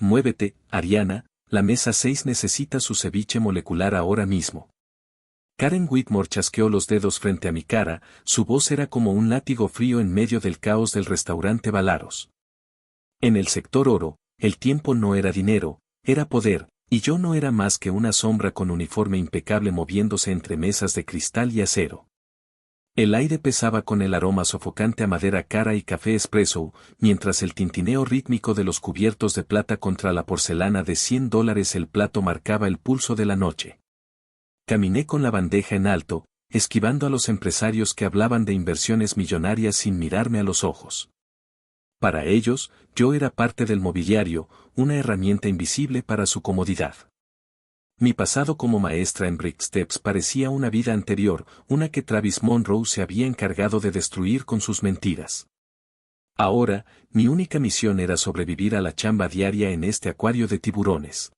muévete, Ariana, la mesa 6 necesita su ceviche molecular ahora mismo. Karen Whitmore chasqueó los dedos frente a mi cara, su voz era como un látigo frío en medio del caos del restaurante Valaros. En el sector oro, el tiempo no era dinero, era poder, y yo no era más que una sombra con uniforme impecable moviéndose entre mesas de cristal y acero. El aire pesaba con el aroma sofocante a madera cara y café espresso, mientras el tintineo rítmico de los cubiertos de plata contra la porcelana de $100 el plato marcaba el pulso de la noche. Caminé con la bandeja en alto, esquivando a los empresarios que hablaban de inversiones millonarias sin mirarme a los ojos. Para ellos, yo era parte del mobiliario, una herramienta invisible para su comodidad. Mi pasado como maestra en Brick Steps parecía una vida anterior, una que Travis Monroe se había encargado de destruir con sus mentiras. Ahora, mi única misión era sobrevivir a la chamba diaria en este acuario de tiburones.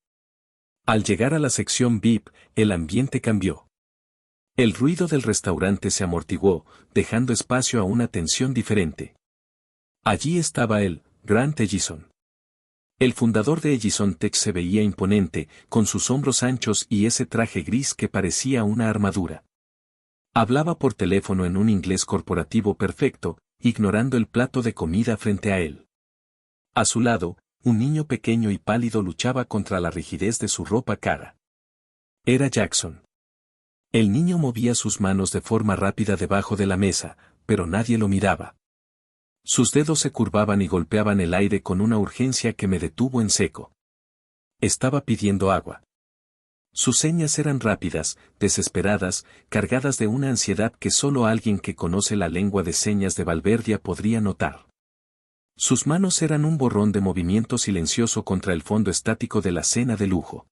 Al llegar a la sección VIP, el ambiente cambió. El ruido del restaurante se amortiguó, dejando espacio a una tensión diferente. Allí estaba él, Grant Ellison. El fundador de Ellison Tech se veía imponente, con sus hombros anchos y ese traje gris que parecía una armadura. Hablaba por teléfono en un inglés corporativo perfecto, ignorando el plato de comida frente a él. A su lado, un niño pequeño y pálido luchaba contra la rigidez de su ropa cara. Era Jackson. El niño movía sus manos de forma rápida debajo de la mesa, pero nadie lo miraba. Sus dedos se curvaban y golpeaban el aire con una urgencia que me detuvo en seco. Estaba pidiendo agua. Sus señas eran rápidas, desesperadas, cargadas de una ansiedad que solo alguien que conoce la lengua de señas de Valverdia podría notar. Sus manos eran un borrón de movimiento silencioso contra el fondo estático de la cena de lujo.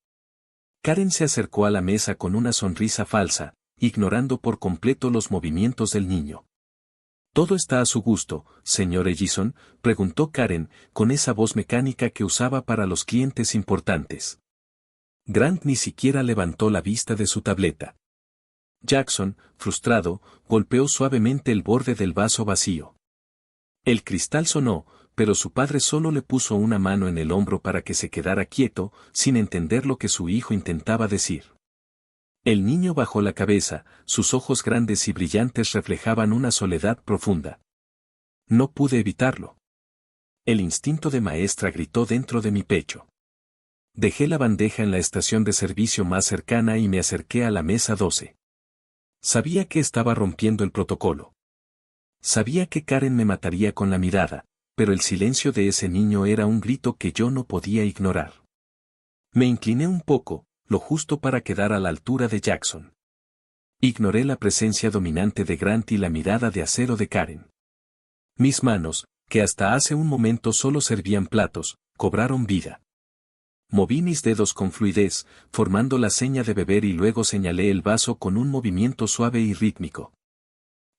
Karen se acercó a la mesa con una sonrisa falsa, ignorando por completo los movimientos del niño. «¿Todo está a su gusto, señor Ellison?», preguntó Karen, con esa voz mecánica que usaba para los clientes importantes. Grant ni siquiera levantó la vista de su tableta. Jackson, frustrado, golpeó suavemente el borde del vaso vacío. El cristal sonó, pero su padre solo le puso una mano en el hombro para que se quedara quieto, sin entender lo que su hijo intentaba decir. El niño bajó la cabeza, sus ojos grandes y brillantes reflejaban una soledad profunda. No pude evitarlo. El instinto de maestra gritó dentro de mi pecho. Dejé la bandeja en la estación de servicio más cercana y me acerqué a la mesa 12. Sabía que estaba rompiendo el protocolo. Sabía que Karen me mataría con la mirada, pero el silencio de ese niño era un grito que yo no podía ignorar. Me incliné un poco, lo justo para quedar a la altura de Jackson. Ignoré la presencia dominante de Grant y la mirada de acero de Karen. Mis manos, que hasta hace un momento solo servían platos, cobraron vida. Moví mis dedos con fluidez, formando la seña de beber y luego señalé el vaso con un movimiento suave y rítmico.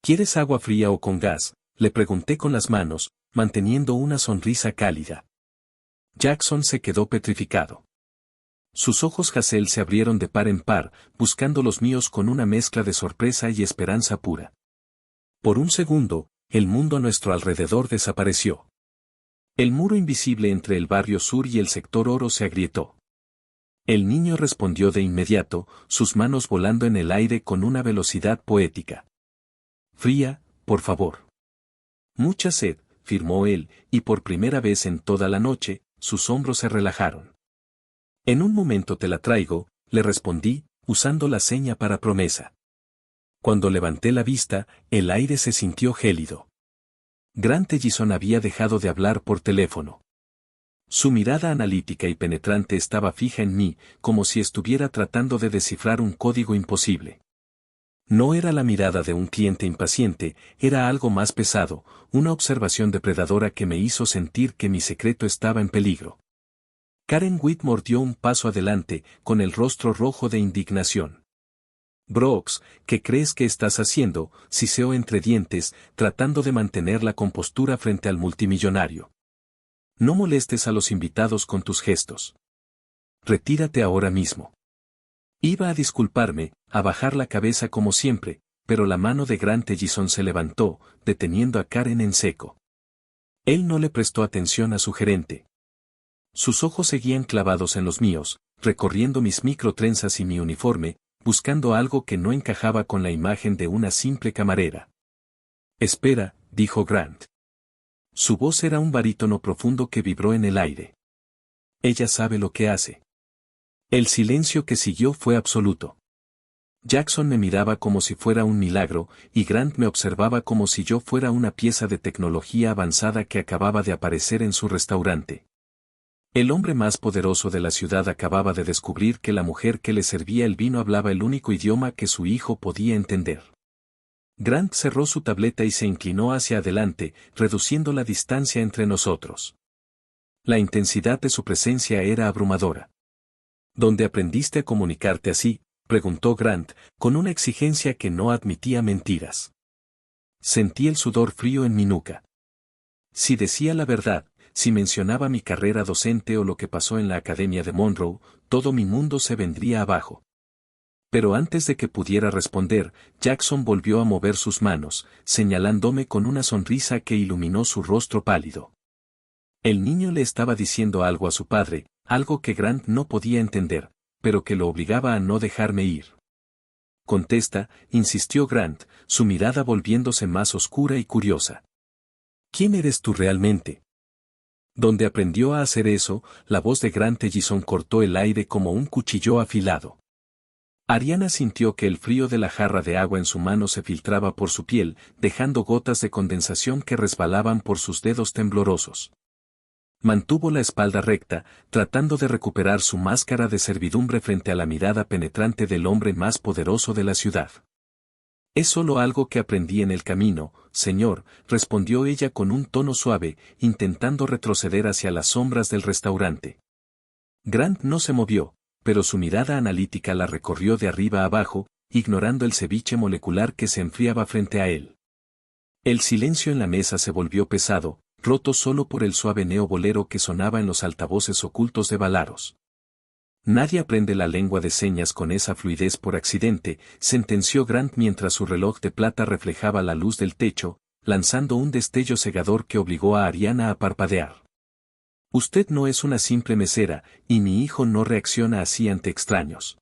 ¿Quieres agua fría o con gas?, le pregunté con las manos, manteniendo una sonrisa cálida. Jackson se quedó petrificado. Sus ojos Hazel se abrieron de par en par, buscando los míos con una mezcla de sorpresa y esperanza pura. Por un segundo, el mundo a nuestro alrededor desapareció. El muro invisible entre el barrio sur y el sector oro se agrietó. El niño respondió de inmediato, sus manos volando en el aire con una velocidad poética. «Fría, por favor». «Mucha sed», firmó él, y por primera vez en toda la noche, sus hombros se relajaron. «En un momento te la traigo», le respondí, usando la seña para promesa. Cuando levanté la vista, el aire se sintió gélido. Grant Ellison había dejado de hablar por teléfono. Su mirada analítica y penetrante estaba fija en mí, como si estuviera tratando de descifrar un código imposible. No era la mirada de un cliente impaciente, era algo más pesado, una observación depredadora que me hizo sentir que mi secreto estaba en peligro. Karen Whitmore dio un paso adelante, con el rostro rojo de indignación. «Brooks, ¿qué crees que estás haciendo?», siseó entre dientes, tratando de mantener la compostura frente al multimillonario. «No molestes a los invitados con tus gestos. Retírate ahora mismo». Iba a disculparme, a bajar la cabeza como siempre, pero la mano de Grant Ellison se levantó, deteniendo a Karen en seco. Él no le prestó atención a su gerente. Sus ojos seguían clavados en los míos, recorriendo mis microtrenzas y mi uniforme, buscando algo que no encajaba con la imagen de una simple camarera. Espera, dijo Grant. Su voz era un barítono profundo que vibró en el aire. Ella sabe lo que hace. El silencio que siguió fue absoluto. Jackson me miraba como si fuera un milagro, y Grant me observaba como si yo fuera una pieza de tecnología avanzada que acababa de aparecer en su restaurante. El hombre más poderoso de la ciudad acababa de descubrir que la mujer que le servía el vino hablaba el único idioma que su hijo podía entender. Grant cerró su tableta y se inclinó hacia adelante, reduciendo la distancia entre nosotros. La intensidad de su presencia era abrumadora. ¿Dónde aprendiste a comunicarte así?, preguntó Grant, con una exigencia que no admitía mentiras. Sentí el sudor frío en mi nuca. Si decía la verdad, si mencionaba mi carrera docente o lo que pasó en la Academia de Monroe, todo mi mundo se vendría abajo. Pero antes de que pudiera responder, Jackson volvió a mover sus manos, señalándome con una sonrisa que iluminó su rostro pálido. El niño le estaba diciendo algo a su padre, algo que Grant no podía entender, pero que lo obligaba a no dejarme ir. Contesta, insistió Grant, su mirada volviéndose más oscura y curiosa. ¿Quién eres tú realmente? Donde aprendió a hacer eso, la voz de Grant Ellison cortó el aire como un cuchillo afilado. Ariana sintió que el frío de la jarra de agua en su mano se filtraba por su piel, dejando gotas de condensación que resbalaban por sus dedos temblorosos. Mantuvo la espalda recta, tratando de recuperar su máscara de servidumbre frente a la mirada penetrante del hombre más poderoso de la ciudad. Es solo algo que aprendí en el camino, señor, respondió ella con un tono suave, intentando retroceder hacia las sombras del restaurante. Grant no se movió, pero su mirada analítica la recorrió de arriba a abajo, ignorando el ceviche molecular que se enfriaba frente a él. El silencio en la mesa se volvió pesado, roto solo por el suave neobolero que sonaba en los altavoces ocultos de Valaros. Nadie aprende la lengua de señas con esa fluidez por accidente, sentenció Grant mientras su reloj de plata reflejaba la luz del techo, lanzando un destello cegador que obligó a Ariana a parpadear. Usted no es una simple mesera, y mi hijo no reacciona así ante extraños.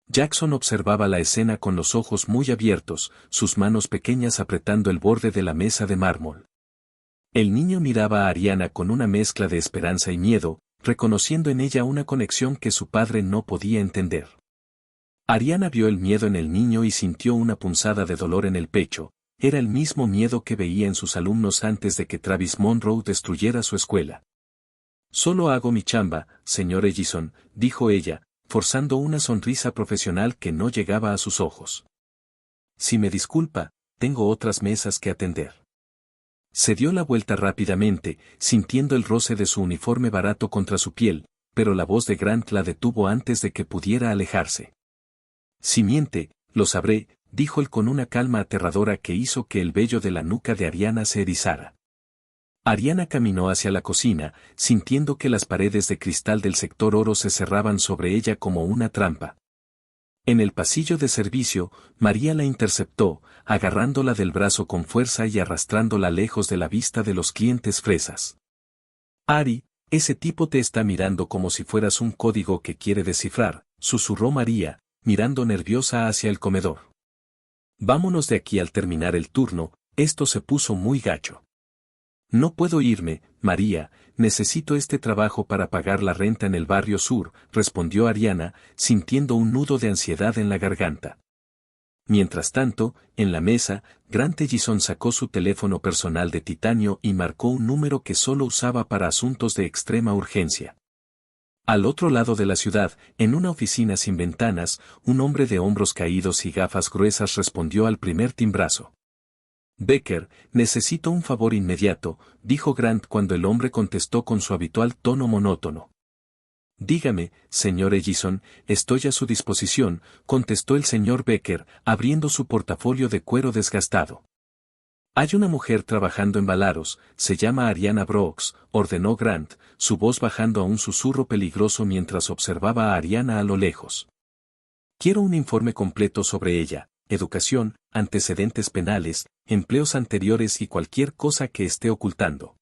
Jackson observaba la escena con los ojos muy abiertos, sus manos pequeñas apretando el borde de la mesa de mármol. El niño miraba a Ariana con una mezcla de esperanza y miedo, reconociendo en ella una conexión que su padre no podía entender. Ariana vio el miedo en el niño y sintió una punzada de dolor en el pecho, era el mismo miedo que veía en sus alumnos antes de que Travis Monroe destruyera su escuela. Solo hago mi chamba, señor Ellison, dijo ella, forzando una sonrisa profesional que no llegaba a sus ojos. Si me disculpa, tengo otras mesas que atender. Se dio la vuelta rápidamente, sintiendo el roce de su uniforme barato contra su piel, pero la voz de Grant la detuvo antes de que pudiera alejarse. Si miente, lo sabré, dijo él con una calma aterradora que hizo que el vello de la nuca de Ariana se erizara. Ariana caminó hacia la cocina, sintiendo que las paredes de cristal del sector oro se cerraban sobre ella como una trampa. En el pasillo de servicio, María la interceptó, agarrándola del brazo con fuerza y arrastrándola lejos de la vista de los clientes fresas. Ari, ese tipo te está mirando como si fueras un código que quiere descifrar, susurró María, mirando nerviosa hacia el comedor. Vámonos de aquí al terminar el turno, esto se puso muy gacho. No puedo irme, María, necesito este trabajo para pagar la renta en el barrio sur, respondió Ariana, sintiendo un nudo de ansiedad en la garganta. Mientras tanto, en la mesa, Grant Ellison sacó su teléfono personal de titanio y marcó un número que solo usaba para asuntos de extrema urgencia. Al otro lado de la ciudad, en una oficina sin ventanas, un hombre de hombros caídos y gafas gruesas respondió al primer timbrazo. Becker, necesito un favor inmediato, dijo Grant cuando el hombre contestó con su habitual tono monótono. Dígame, señor Ellison, estoy a su disposición, contestó el señor Becker, abriendo su portafolio de cuero desgastado. Hay una mujer trabajando en Valaros, se llama Ariana Brooks, ordenó Grant, su voz bajando a un susurro peligroso mientras observaba a Ariana a lo lejos. Quiero un informe completo sobre ella, educación, antecedentes penales, empleos anteriores y cualquier cosa que esté ocultando.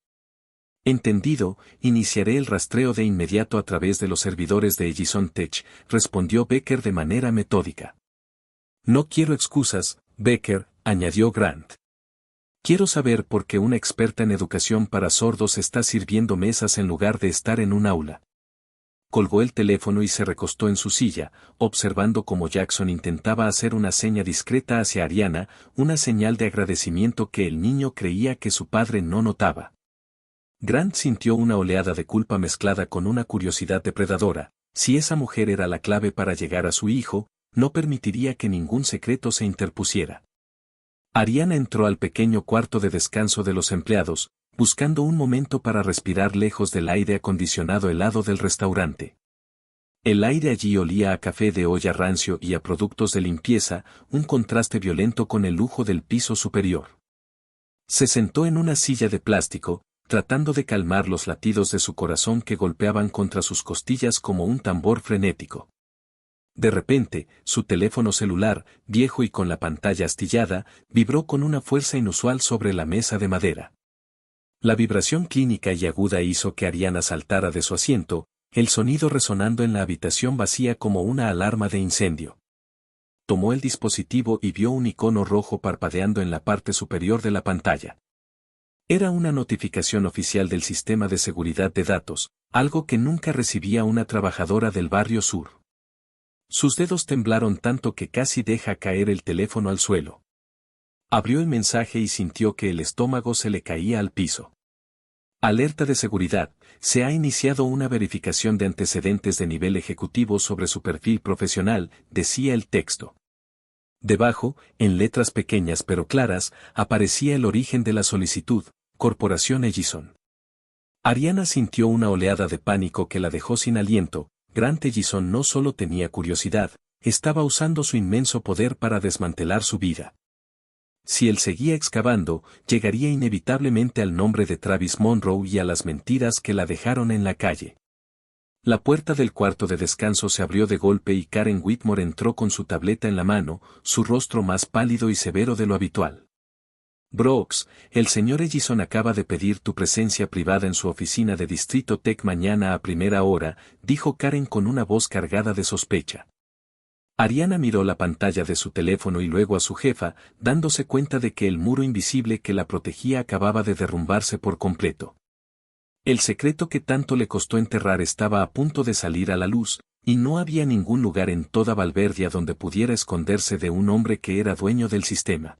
Entendido, iniciaré el rastreo de inmediato a través de los servidores de Ellison Tech, respondió Becker de manera metódica. No quiero excusas, Becker, añadió Grant. Quiero saber por qué una experta en educación para sordos está sirviendo mesas en lugar de estar en un aula. Colgó el teléfono y se recostó en su silla, observando cómo Jackson intentaba hacer una seña discreta hacia Ariana, una señal de agradecimiento que el niño creía que su padre no notaba. Grant sintió una oleada de culpa mezclada con una curiosidad depredadora. Si esa mujer era la clave para llegar a su hijo, no permitiría que ningún secreto se interpusiera. Ariana entró al pequeño cuarto de descanso de los empleados, buscando un momento para respirar lejos del aire acondicionado helado del restaurante. El aire allí olía a café de olla rancio y a productos de limpieza, un contraste violento con el lujo del piso superior. Se sentó en una silla de plástico, tratando de calmar los latidos de su corazón que golpeaban contra sus costillas como un tambor frenético. De repente, su teléfono celular, viejo y con la pantalla astillada, vibró con una fuerza inusual sobre la mesa de madera. La vibración clínica y aguda hizo que Ariana saltara de su asiento, el sonido resonando en la habitación vacía como una alarma de incendio. Tomó el dispositivo y vio un icono rojo parpadeando en la parte superior de la pantalla. Era una notificación oficial del sistema de seguridad de datos, algo que nunca recibía una trabajadora del barrio sur. Sus dedos temblaron tanto que casi deja caer el teléfono al suelo. Abrió el mensaje y sintió que el estómago se le caía al piso. Alerta de seguridad, se ha iniciado una verificación de antecedentes de nivel ejecutivo sobre su perfil profesional, decía el texto. Debajo, en letras pequeñas pero claras, aparecía el origen de la solicitud, Corporación Ellison. Ariana sintió una oleada de pánico que la dejó sin aliento. Grant Ellison no solo tenía curiosidad, estaba usando su inmenso poder para desmantelar su vida. Si él seguía excavando, llegaría inevitablemente al nombre de Travis Monroe y a las mentiras que la dejaron en la calle. La puerta del cuarto de descanso se abrió de golpe y Karen Whitmore entró con su tableta en la mano, su rostro más pálido y severo de lo habitual. Brooks, el señor Ellison acaba de pedir tu presencia privada en su oficina de Distrito Tech mañana a primera hora, dijo Karen con una voz cargada de sospecha. Ariana miró la pantalla de su teléfono y luego a su jefa, dándose cuenta de que el muro invisible que la protegía acababa de derrumbarse por completo. El secreto que tanto le costó enterrar estaba a punto de salir a la luz, y no había ningún lugar en toda Valverdia donde pudiera esconderse de un hombre que era dueño del sistema.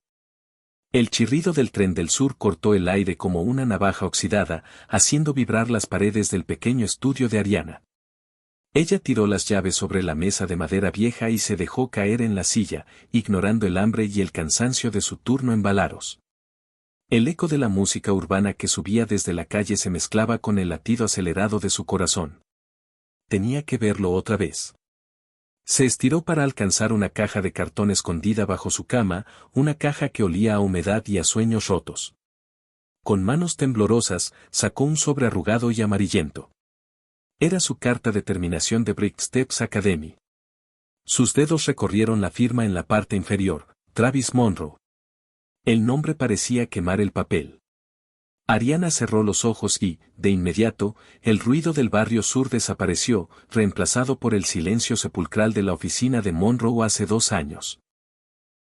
El chirrido del tren del sur cortó el aire como una navaja oxidada, haciendo vibrar las paredes del pequeño estudio de Ariana. Ella tiró las llaves sobre la mesa de madera vieja y se dejó caer en la silla, ignorando el hambre y el cansancio de su turno en Valaros. El eco de la música urbana que subía desde la calle se mezclaba con el latido acelerado de su corazón. Tenía que verlo otra vez. Se estiró para alcanzar una caja de cartón escondida bajo su cama, una caja que olía a humedad y a sueños rotos. Con manos temblorosas, sacó un sobre arrugado y amarillento. Era su carta de terminación de Brick Steps Academy. Sus dedos recorrieron la firma en la parte inferior, Travis Monroe. El nombre parecía quemar el papel. Ariana cerró los ojos y, de inmediato, el ruido del barrio sur desapareció, reemplazado por el silencio sepulcral de la oficina de Monroe hace 2 años.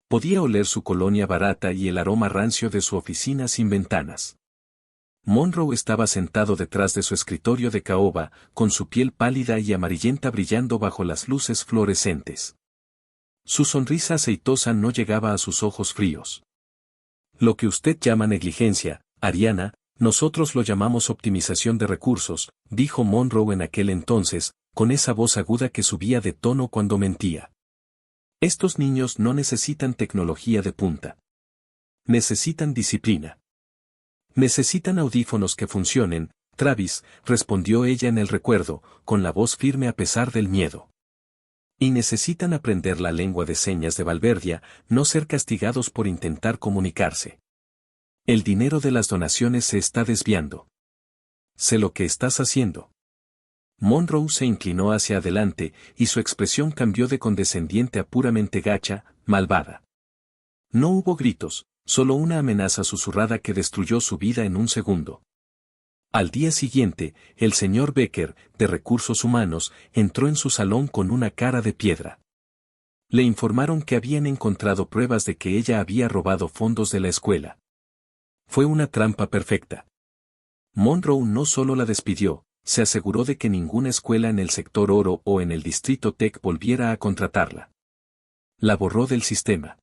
Podía oler su colonia barata y el aroma rancio de su oficina sin ventanas. Monroe estaba sentado detrás de su escritorio de caoba, con su piel pálida y amarillenta brillando bajo las luces fluorescentes. Su sonrisa aceitosa no llegaba a sus ojos fríos. Lo que usted llama negligencia, Ariana, nosotros lo llamamos optimización de recursos, dijo Monroe en aquel entonces, con esa voz aguda que subía de tono cuando mentía. Estos niños no necesitan tecnología de punta. Necesitan disciplina. Necesitan audífonos que funcionen, Travis, respondió ella en el recuerdo, con la voz firme a pesar del miedo. Y necesitan aprender la lengua de señas de Valverdia, no ser castigados por intentar comunicarse. El dinero de las donaciones se está desviando. Sé lo que estás haciendo. Monroe se inclinó hacia adelante, y su expresión cambió de condescendiente a puramente gacha, malvada. No hubo gritos, solo una amenaza susurrada que destruyó su vida en un segundo. Al día siguiente, el señor Becker, de Recursos Humanos, entró en su salón con una cara de piedra. Le informaron que habían encontrado pruebas de que ella había robado fondos de la escuela. Fue una trampa perfecta. Monroe no solo la despidió, se aseguró de que ninguna escuela en el sector oro o en el distrito Tech volviera a contratarla. La borró del sistema.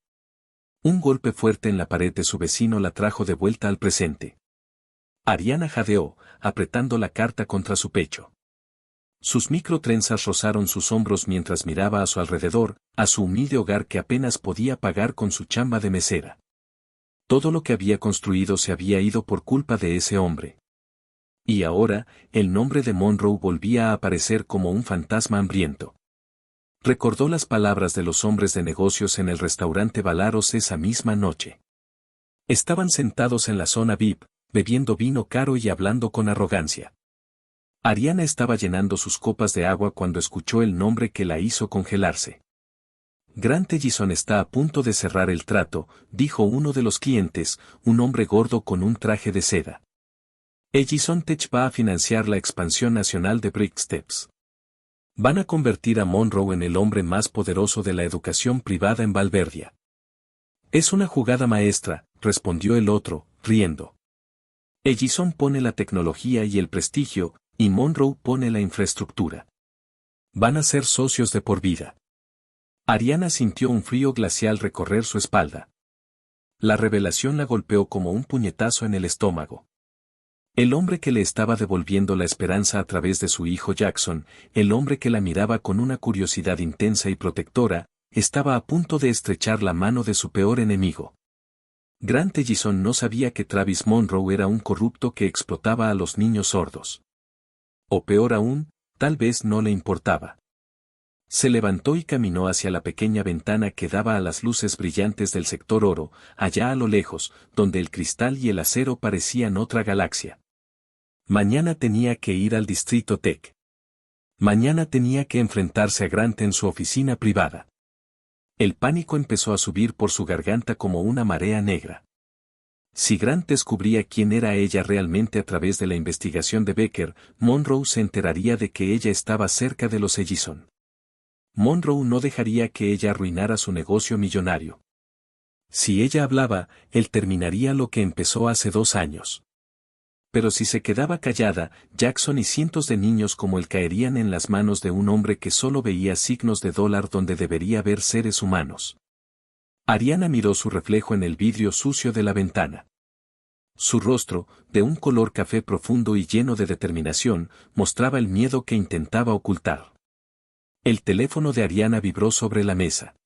Un golpe fuerte en la pared de su vecino la trajo de vuelta al presente. Ariana jadeó, apretando la carta contra su pecho. Sus microtrenzas rozaron sus hombros mientras miraba a su alrededor, a su humilde hogar que apenas podía pagar con su chamba de mesera. Todo lo que había construido se había ido por culpa de ese hombre. Y ahora, el nombre de Monroe volvía a aparecer como un fantasma hambriento. Recordó las palabras de los hombres de negocios en el restaurante Valaros esa misma noche. Estaban sentados en la zona VIP, bebiendo vino caro y hablando con arrogancia. Ariana estaba llenando sus copas de agua cuando escuchó el nombre que la hizo congelarse. Grant Ellison está a punto de cerrar el trato, dijo uno de los clientes, un hombre gordo con un traje de seda. Ellison Tech va a financiar la expansión nacional de Bricksteps. Van a convertir a Monroe en el hombre más poderoso de la educación privada en Valverdia. Es una jugada maestra, respondió el otro, riendo. Ellison pone la tecnología y el prestigio, y Monroe pone la infraestructura. Van a ser socios de por vida. Ariana sintió un frío glacial recorrer su espalda. La revelación la golpeó como un puñetazo en el estómago. El hombre que le estaba devolviendo la esperanza a través de su hijo Jackson, el hombre que la miraba con una curiosidad intensa y protectora, estaba a punto de estrechar la mano de su peor enemigo. Grant Ellison no sabía que Travis Monroe era un corrupto que explotaba a los niños sordos. O peor aún, tal vez no le importaba. Se levantó y caminó hacia la pequeña ventana que daba a las luces brillantes del sector oro, allá a lo lejos, donde el cristal y el acero parecían otra galaxia. Mañana tenía que ir al distrito Tech. Mañana tenía que enfrentarse a Grant en su oficina privada. El pánico empezó a subir por su garganta como una marea negra. Si Grant descubría quién era ella realmente a través de la investigación de Becker, Monroe se enteraría de que ella estaba cerca de los Ellison. Monroe no dejaría que ella arruinara su negocio millonario. Si ella hablaba, él terminaría lo que empezó hace 2 años. Pero si se quedaba callada, Jackson y cientos de niños como él caerían en las manos de un hombre que solo veía signos de dólar donde debería haber seres humanos. Ariana miró su reflejo en el vidrio sucio de la ventana. Su rostro, de un color café profundo y lleno de determinación, mostraba el miedo que intentaba ocultar. El teléfono de Ariana vibró sobre la mesa.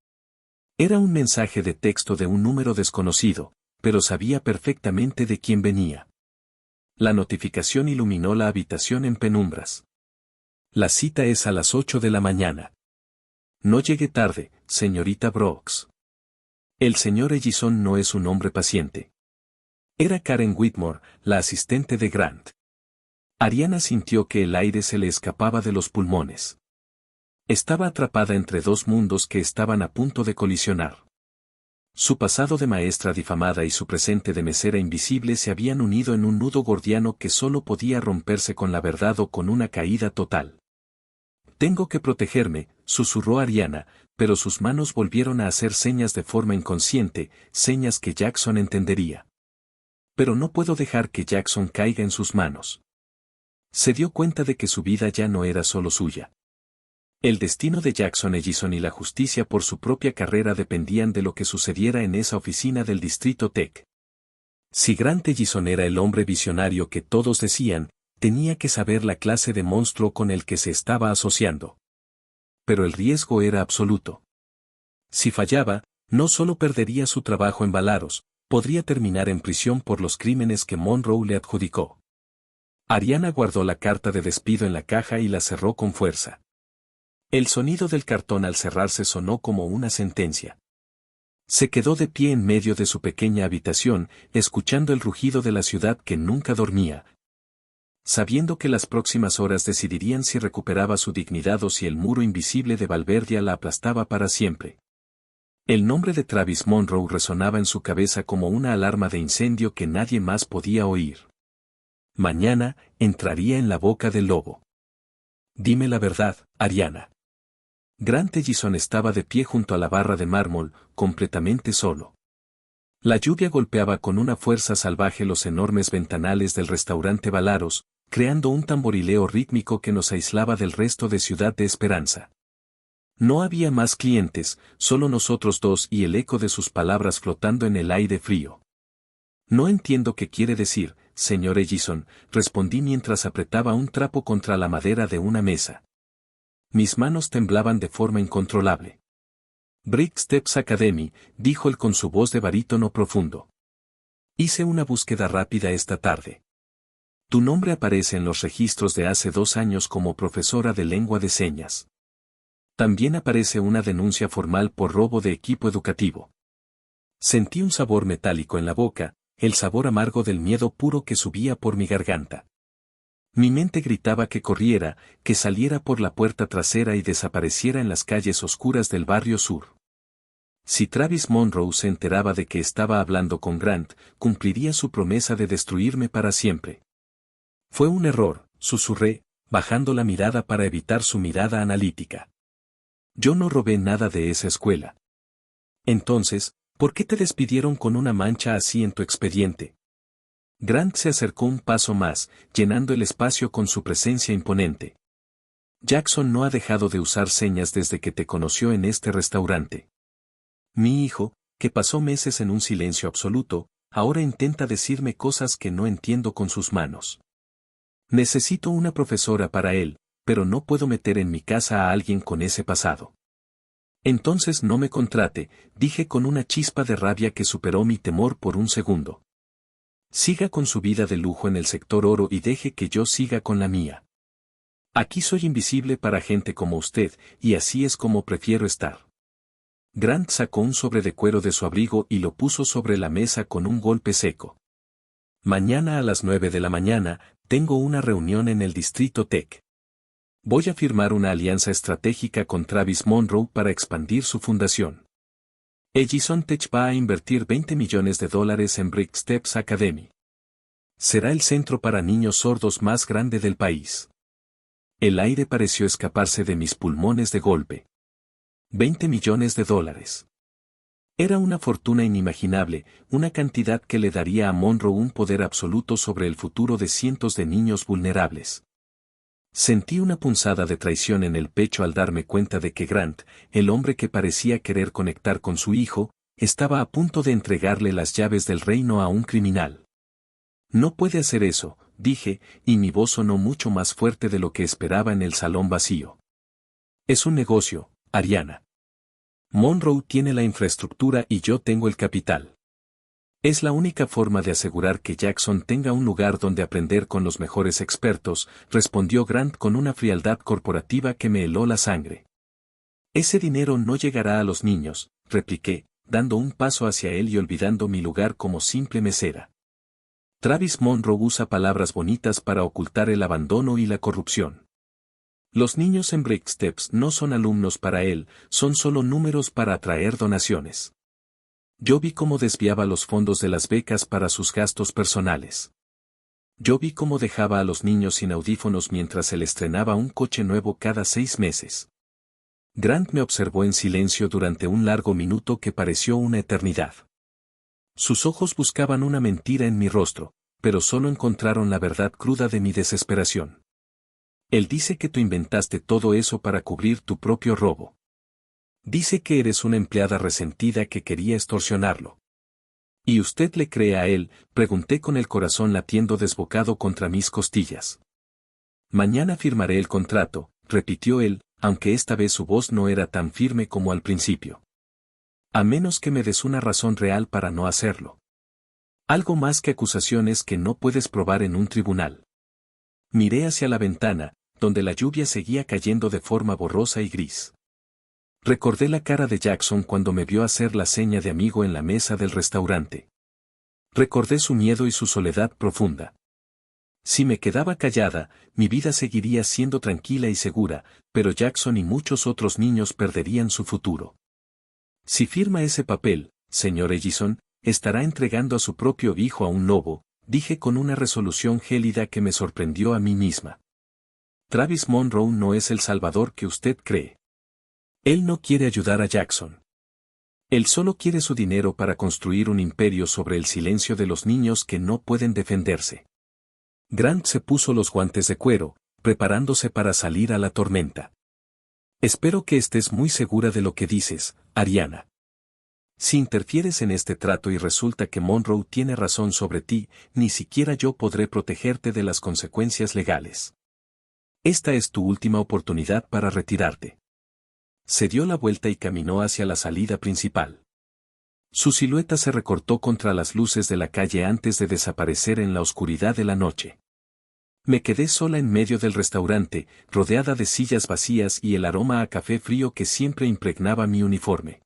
Era un mensaje de texto de un número desconocido, pero sabía perfectamente de quién venía. La notificación iluminó la habitación en penumbras. La cita es a las 8 de la mañana. No llegue tarde, señorita Brooks. El señor Ellison no es un hombre paciente. Era Karen Whitmore, la asistente de Grant. Ariana sintió que el aire se le escapaba de los pulmones. Estaba atrapada entre 2 mundos que estaban a punto de colisionar. Su pasado de maestra difamada y su presente de mesera invisible se habían unido en un nudo gordiano que solo podía romperse con la verdad o con una caída total. Tengo que protegerme, susurró Ariana, pero sus manos volvieron a hacer señas de forma inconsciente, señas que Jackson entendería. Pero no puedo dejar que Jackson caiga en sus manos. Se dio cuenta de que su vida ya no era solo suya. El destino de Jackson Ellison y la justicia por su propia carrera dependían de lo que sucediera en esa oficina del distrito Tech. Si Grant Ellison era el hombre visionario que todos decían, tenía que saber la clase de monstruo con el que se estaba asociando. Pero el riesgo era absoluto. Si fallaba, no solo perdería su trabajo en Valaros, podría terminar en prisión por los crímenes que Monroe le adjudicó. Ariana guardó la carta de despido en la caja y la cerró con fuerza. El sonido del cartón al cerrarse sonó como una sentencia. Se quedó de pie en medio de su pequeña habitación, escuchando el rugido de la ciudad que nunca dormía, sabiendo que las próximas horas decidirían si recuperaba su dignidad o si el muro invisible de Valverdia la aplastaba para siempre. El nombre de Travis Monroe resonaba en su cabeza como una alarma de incendio que nadie más podía oír. Mañana, entraría en la boca del lobo. Dime la verdad, Ariana. Grant Ellison estaba de pie junto a la barra de mármol, completamente solo. La lluvia golpeaba con una fuerza salvaje los enormes ventanales del restaurante Valaros, creando un tamborileo rítmico que nos aislaba del resto de Ciudad de Esperanza. No había más clientes, solo nosotros dos y el eco de sus palabras flotando en el aire frío. No entiendo qué quiere decir, señor Ellison, respondí mientras apretaba un trapo contra la madera de una mesa. Mis manos temblaban de forma incontrolable. Brick Steps Academy, dijo él con su voz de barítono profundo. Hice una búsqueda rápida esta tarde. Tu nombre aparece en los registros de hace 2 años como profesora de lengua de señas. También aparece una denuncia formal por robo de equipo educativo. Sentí un sabor metálico en la boca, el sabor amargo del miedo puro que subía por mi garganta. Mi mente gritaba que corriera, que saliera por la puerta trasera y desapareciera en las calles oscuras del barrio sur. Si Travis Monroe se enteraba de que estaba hablando con Grant, cumpliría su promesa de destruirme para siempre. Fue un error, susurré, bajando la mirada para evitar su mirada analítica. Yo no robé nada de esa escuela. Entonces, ¿por qué te despidieron con una mancha así en tu expediente? Grant se acercó un paso más, llenando el espacio con su presencia imponente. Jackson no ha dejado de usar señas desde que te conoció en este restaurante. Mi hijo, que pasó meses en un silencio absoluto, ahora intenta decirme cosas que no entiendo con sus manos. Necesito una profesora para él, pero no puedo meter en mi casa a alguien con ese pasado. Entonces no me contrate, dije con una chispa de rabia que superó mi temor por un segundo. Siga con su vida de lujo en el sector oro y deje que yo siga con la mía. Aquí soy invisible para gente como usted, y así es como prefiero estar. Grant sacó un sobre de cuero de su abrigo y lo puso sobre la mesa con un golpe seco. Mañana a las 9 de la mañana, tengo una reunión en el Distrito Tech. Voy a firmar una alianza estratégica con Travis Monroe para expandir su fundación. Ellison Tech va a invertir $20 millones en Brick Steps Academy. Será el centro para niños sordos más grande del país. El aire pareció escaparse de mis pulmones de golpe. $20 millones. Era una fortuna inimaginable, una cantidad que le daría a Monroe un poder absoluto sobre el futuro de cientos de niños vulnerables. Sentí una punzada de traición en el pecho al darme cuenta de que Grant, el hombre que parecía querer conectar con su hijo, estaba a punto de entregarle las llaves del reino a un criminal. No puede hacer eso, dije, y mi voz sonó mucho más fuerte de lo que esperaba en el salón vacío. Es un negocio, Ariana. Monroe tiene la infraestructura y yo tengo el capital. Es la única forma de asegurar que Jackson tenga un lugar donde aprender con los mejores expertos, respondió Grant con una frialdad corporativa que me heló la sangre. Ese dinero no llegará a los niños, repliqué, dando un paso hacia él y olvidando mi lugar como simple mesera. Travis Monroe usa palabras bonitas para ocultar el abandono y la corrupción. Los niños en Brick Steps no son alumnos para él, son solo números para atraer donaciones. Yo vi cómo desviaba los fondos de las becas para sus gastos personales. Yo vi cómo dejaba a los niños sin audífonos mientras él estrenaba un coche nuevo cada 6 meses. Grant me observó en silencio durante un largo minuto que pareció una eternidad. Sus ojos buscaban una mentira en mi rostro, pero solo encontraron la verdad cruda de mi desesperación. Él dice que tú inventaste todo eso para cubrir tu propio robo. Dice que eres una empleada resentida que quería extorsionarlo. ¿Y usted le cree a él?, pregunté con el corazón latiendo desbocado contra mis costillas. Mañana firmaré el contrato, repitió él, aunque esta vez su voz no era tan firme como al principio. A menos que me des una razón real para no hacerlo. Algo más que acusaciones que no puedes probar en un tribunal. Miré hacia la ventana, donde la lluvia seguía cayendo de forma borrosa y gris. Recordé la cara de Jackson cuando me vio hacer la seña de amigo en la mesa del restaurante. Recordé su miedo y su soledad profunda. Si me quedaba callada, mi vida seguiría siendo tranquila y segura, pero Jackson y muchos otros niños perderían su futuro. Si firma ese papel, señor Ellison, estará entregando a su propio hijo a un lobo, dije con una resolución gélida que me sorprendió a mí misma. Travis Monroe no es el salvador que usted cree. Él no quiere ayudar a Jackson. Él solo quiere su dinero para construir un imperio sobre el silencio de los niños que no pueden defenderse. Grant se puso los guantes de cuero, preparándose para salir a la tormenta. Espero que estés muy segura de lo que dices, Ariana. Si interfieres en este trato y resulta que Monroe tiene razón sobre ti, ni siquiera yo podré protegerte de las consecuencias legales. Esta es tu última oportunidad para retirarte. Se dio la vuelta y caminó hacia la salida principal. Su silueta se recortó contra las luces de la calle antes de desaparecer en la oscuridad de la noche. Me quedé sola en medio del restaurante, rodeada de sillas vacías y el aroma a café frío que siempre impregnaba mi uniforme.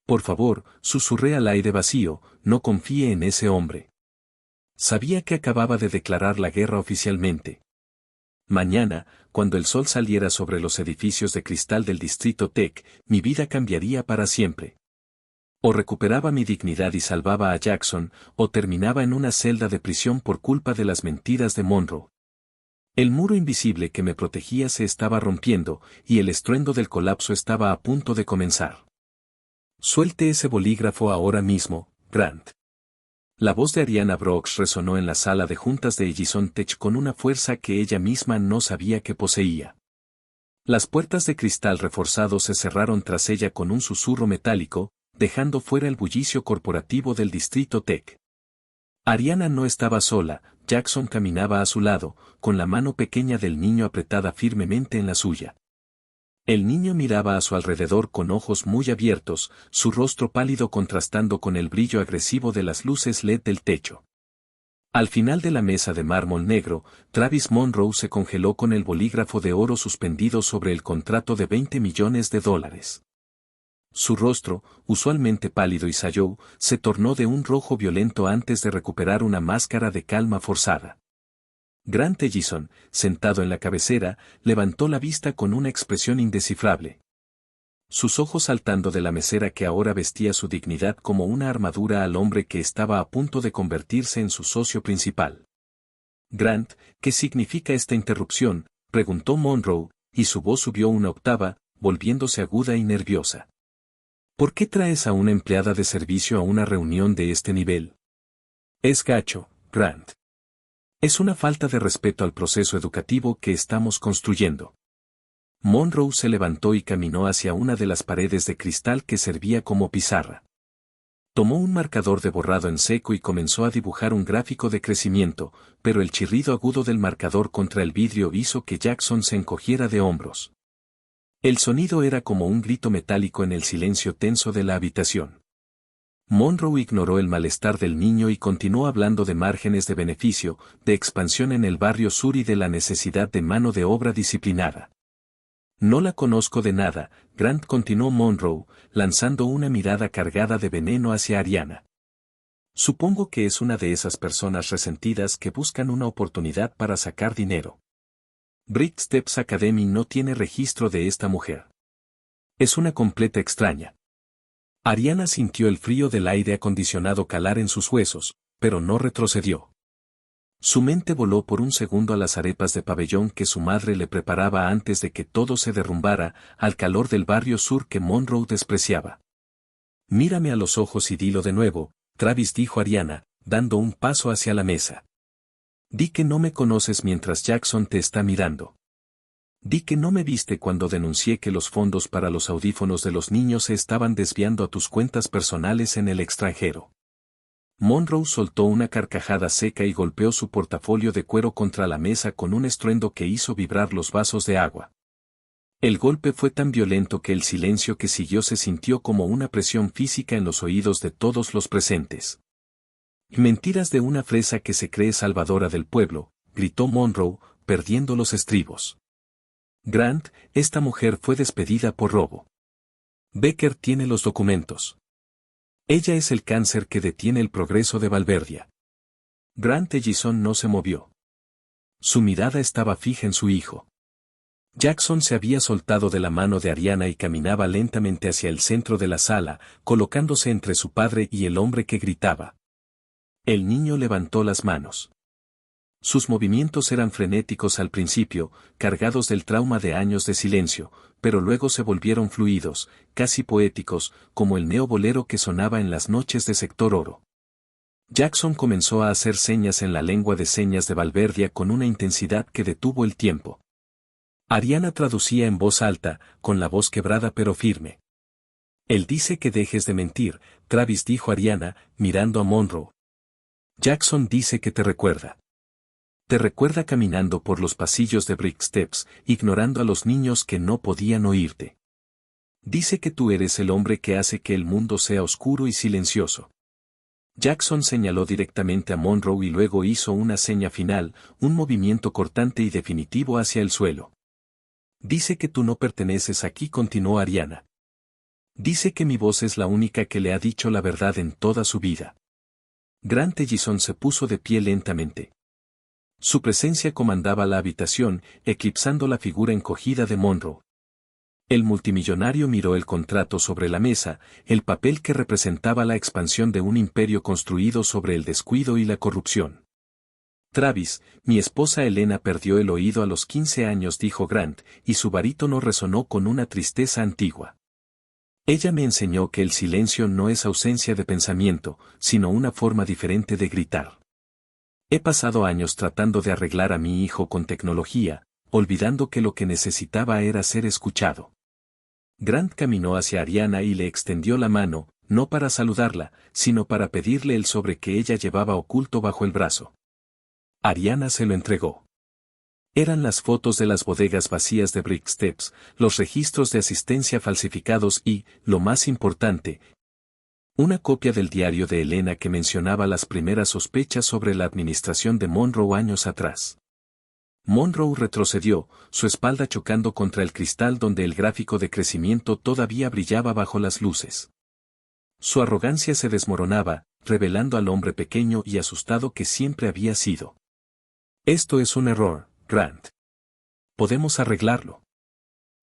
Por favor, susurré al aire vacío, no confíe en ese hombre. Sabía que acababa de declarar la guerra oficialmente. Mañana, cuando el sol saliera sobre los edificios de cristal del Distrito Tech, mi vida cambiaría para siempre. O recuperaba mi dignidad y salvaba a Jackson, o terminaba en una celda de prisión por culpa de las mentiras de Monroe. El muro invisible que me protegía se estaba rompiendo, y el estruendo del colapso estaba a punto de comenzar. Suelte ese bolígrafo ahora mismo, Grant. La voz de Ariana Brooks resonó en la sala de juntas de Ellison Tech con una fuerza que ella misma no sabía que poseía. Las puertas de cristal reforzado se cerraron tras ella con un susurro metálico, dejando fuera el bullicio corporativo del Distrito Tech. Ariana no estaba sola, Jackson caminaba a su lado, con la mano pequeña del niño apretada firmemente en la suya. El niño miraba a su alrededor con ojos muy abiertos, su rostro pálido contrastando con el brillo agresivo de las luces LED del techo. Al final de la mesa de mármol negro, Travis Monroe se congeló con el bolígrafo de oro suspendido sobre el contrato de $20 millones. Su rostro, usualmente pálido y sayou, se tornó de un rojo violento antes de recuperar una máscara de calma forzada. Grant Ellison, sentado en la cabecera, levantó la vista con una expresión indescifrable. Sus ojos saltando de la mesera que ahora vestía su dignidad como una armadura al hombre que estaba a punto de convertirse en su socio principal. Grant, ¿qué significa esta interrupción?, preguntó Monroe, y su voz subió una octava, volviéndose aguda y nerviosa. ¿Por qué traes a una empleada de servicio a una reunión de este nivel? Es gacho, Grant. Es una falta de respeto al proceso educativo que estamos construyendo. Monroe se levantó y caminó hacia una de las paredes de cristal que servía como pizarra. Tomó un marcador de borrado en seco y comenzó a dibujar un gráfico de crecimiento, pero el chirrido agudo del marcador contra el vidrio hizo que Jackson se encogiera de hombros. El sonido era como un grito metálico en el silencio tenso de la habitación. Monroe ignoró el malestar del niño y continuó hablando de márgenes de beneficio, de expansión en el barrio sur y de la necesidad de mano de obra disciplinada. No la conozco de nada, Grant, continuó Monroe, lanzando una mirada cargada de veneno hacia Ariana. Supongo que es una de esas personas resentidas que buscan una oportunidad para sacar dinero. Brick Steps Academy no tiene registro de esta mujer. Es una completa extraña. Ariana sintió el frío del aire acondicionado calar en sus huesos, pero no retrocedió. Su mente voló por un segundo a las arepas de pabellón que su madre le preparaba antes de que todo se derrumbara, al calor del barrio sur que Monroe despreciaba. Mírame a los ojos y dilo de nuevo, Travis, dijo Ariana, dando un paso hacia la mesa. Di que no me conoces mientras Jackson te está mirando. Di que no me viste cuando denuncié que los fondos para los audífonos de los niños se estaban desviando a tus cuentas personales en el extranjero. Monroe soltó una carcajada seca y golpeó su portafolio de cuero contra la mesa con un estruendo que hizo vibrar los vasos de agua. El golpe fue tan violento que el silencio que siguió se sintió como una presión física en los oídos de todos los presentes. Mentiras de una fresa que se cree salvadora del pueblo, gritó Monroe, perdiendo los estribos. Grant, esta mujer fue despedida por robo. Becker tiene los documentos. Ella es el cáncer que detiene el progreso de Valverdia. Grant Ellison no se movió. Su mirada estaba fija en su hijo. Jackson se había soltado de la mano de Ariana y caminaba lentamente hacia el centro de la sala, colocándose entre su padre y el hombre que gritaba. El niño levantó las manos. Sus movimientos eran frenéticos al principio, cargados del trauma de años de silencio, pero luego se volvieron fluidos, casi poéticos, como el neobolero que sonaba en las noches de Sector Oro. Jackson comenzó a hacer señas en la lengua de señas de Valverdia con una intensidad que detuvo el tiempo. Ariana traducía en voz alta, con la voz quebrada pero firme. Él dice que dejes de mentir, Travis dijo Ariana, mirando a Monroe. Jackson dice que te recuerda. Te recuerda caminando por los pasillos de Brick Steps, ignorando a los niños que no podían oírte. Dice que tú eres el hombre que hace que el mundo sea oscuro y silencioso. Jackson señaló directamente a Monroe y luego hizo una seña final, un movimiento cortante y definitivo hacia el suelo. Dice que tú no perteneces aquí, continuó Ariana. Dice que mi voz es la única que le ha dicho la verdad en toda su vida. Grant Ellison se puso de pie lentamente. Su presencia comandaba la habitación, eclipsando la figura encogida de Monroe. El multimillonario miró el contrato sobre la mesa, el papel que representaba la expansión de un imperio construido sobre el descuido y la corrupción. Travis, mi esposa Elena perdió el oído a los 15 años, dijo Grant, y su barítono resonó con una tristeza antigua. Ella me enseñó que el silencio no es ausencia de pensamiento, sino una forma diferente de gritar. He pasado años tratando de arreglar a mi hijo con tecnología, olvidando que lo que necesitaba era ser escuchado. Grant caminó hacia Ariana y le extendió la mano, no para saludarla, sino para pedirle el sobre que ella llevaba oculto bajo el brazo. Ariana se lo entregó. Eran las fotos de las bodegas vacías de Brick Steps, los registros de asistencia falsificados y, lo más importante, una copia del diario de Elena que mencionaba las primeras sospechas sobre la administración de Monroe años atrás. Monroe retrocedió, su espalda chocando contra el cristal donde el gráfico de crecimiento todavía brillaba bajo las luces. Su arrogancia se desmoronaba, revelando al hombre pequeño y asustado que siempre había sido. Esto es un error, Grant. Podemos arreglarlo.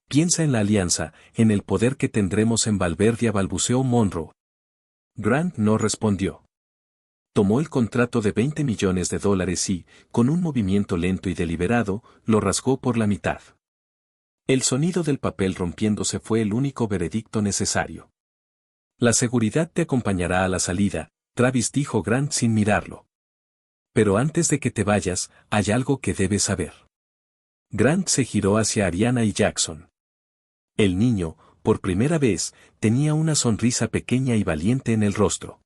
Piensa en la alianza, en el poder que tendremos en Valverdia, balbuceó Monroe. Grant no respondió. Tomó el contrato de $20 millones y, con un movimiento lento y deliberado, lo rasgó por la mitad. El sonido del papel rompiéndose fue el único veredicto necesario. La seguridad te acompañará a la salida, Travis dijo Grant sin mirarlo. Pero antes de que te vayas, hay algo que debes saber. Grant se giró hacia Ariana y Jackson. El niño, por primera vez, tenía una sonrisa pequeña y valiente en el rostro.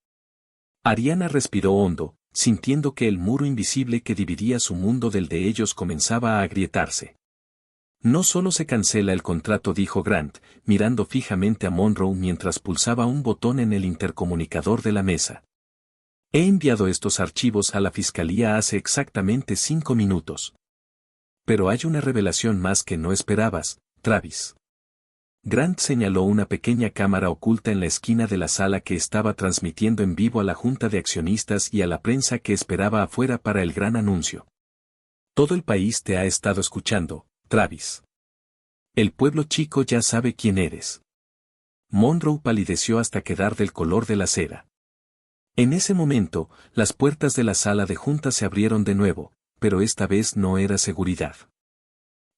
Ariana respiró hondo, sintiendo que el muro invisible que dividía su mundo del de ellos comenzaba a agrietarse. No solo se cancela el contrato, dijo Grant, mirando fijamente a Monroe mientras pulsaba un botón en el intercomunicador de la mesa. He enviado estos archivos a la fiscalía hace exactamente 5 minutos. Pero hay una revelación más que no esperabas, Travis. Grant señaló una pequeña cámara oculta en la esquina de la sala que estaba transmitiendo en vivo a la junta de accionistas y a la prensa que esperaba afuera para el gran anuncio. Todo el país te ha estado escuchando, Travis. El pueblo chico ya sabe quién eres. Monroe palideció hasta quedar del color de la cera. En ese momento, las puertas de la sala de juntas se abrieron de nuevo, pero esta vez no era seguridad.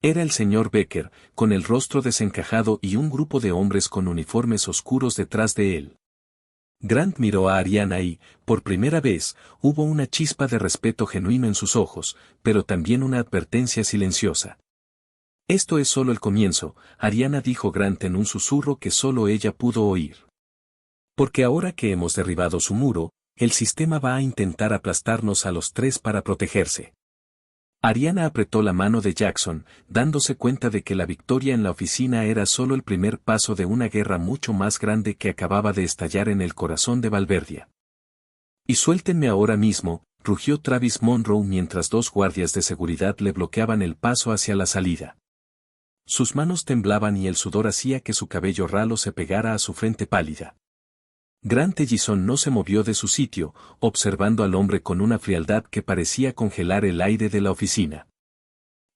Era el señor Becker, con el rostro desencajado y un grupo de hombres con uniformes oscuros detrás de él. Grant miró a Ariana y, por primera vez, hubo una chispa de respeto genuino en sus ojos, pero también una advertencia silenciosa. Esto es solo el comienzo, Ariana, dijo Grant en un susurro que solo ella pudo oír. Porque ahora que hemos derribado su muro, el sistema va a intentar aplastarnos a los tres para protegerse. Ariana apretó la mano de Jackson, dándose cuenta de que la victoria en la oficina era solo el primer paso de una guerra mucho más grande que acababa de estallar en el corazón de Valverdia. Y suéltenme ahora mismo, rugió Travis Monroe mientras 2 guardias de seguridad le bloqueaban el paso hacia la salida. Sus manos temblaban y el sudor hacía que su cabello ralo se pegara a su frente pálida. Grant Ellison no se movió de su sitio, observando al hombre con una frialdad que parecía congelar el aire de la oficina.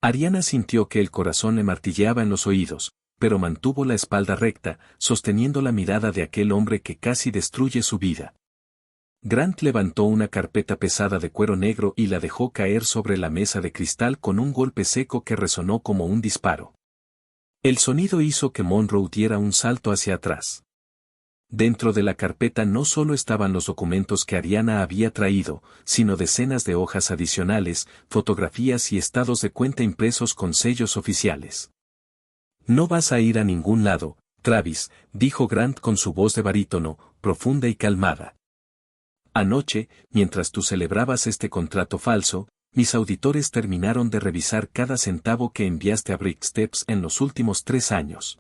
Ariana sintió que el corazón le martilleaba en los oídos, pero mantuvo la espalda recta, sosteniendo la mirada de aquel hombre que casi destruye su vida. Grant levantó una carpeta pesada de cuero negro y la dejó caer sobre la mesa de cristal con un golpe seco que resonó como un disparo. El sonido hizo que Monroe diera un salto hacia atrás. Dentro de la carpeta no solo estaban los documentos que Ariana había traído, sino decenas de hojas adicionales, fotografías y estados de cuenta impresos con sellos oficiales. No vas a ir a ningún lado, Travis, dijo Grant con su voz de barítono, profunda y calmada. Anoche, mientras tú celebrabas este contrato falso, mis auditores terminaron de revisar cada centavo que enviaste a Bricksteps en los últimos 3 años.